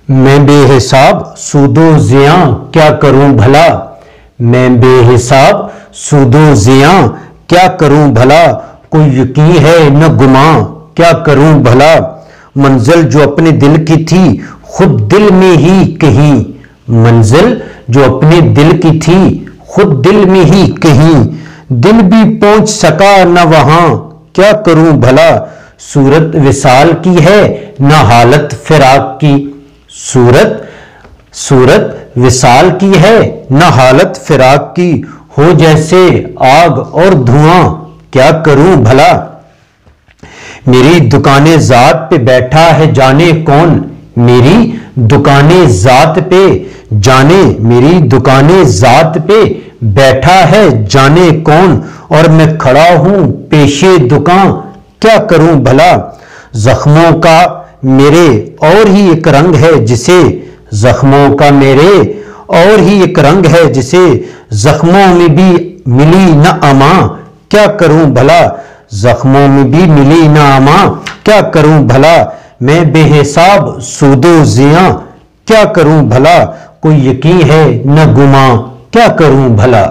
मैं बेहिसाब सूदो ज़ियां क्या करूं भला, मैं बेहिसाब सूदो ज़ियां क्या करूं भला, कोई यकीन है न गुमां क्या करूं भला। मंजिल जो अपने दिल की थी खुद दिल में ही कहीं, मंजिल जो अपने दिल की थी खुद दिल में ही कहीं, दिल भी पहुंच सका न वहां क्या करूं भला। सूरत विसाल की है न हालत फिराक की, सूरत विसाल की है न हालत फिराक की, हो जैसे आग और धुआं क्या करूं भला। मेरी दुकाने ज़ात पे बैठा है जाने कौन, मेरी दुकाने ज़ात पे मेरी दुकाने ज़ात पे बैठा है जाने कौन, और मैं खड़ा हूं पेशे दुकान क्या करूं भला। जख्मों का मेरे और ही एक रंग है जिसे, जख्मों का मेरे और ही एक रंग है जिसे, जख्मों में भी मिली न अमा क्या करूं भला, जख्मों में भी मिली न अमा क्या करूं भला। मैं बेहिसाब सूदो ज़ियां क्या करूं भला, कोई यकीन है न गुमां क्या करूं भला।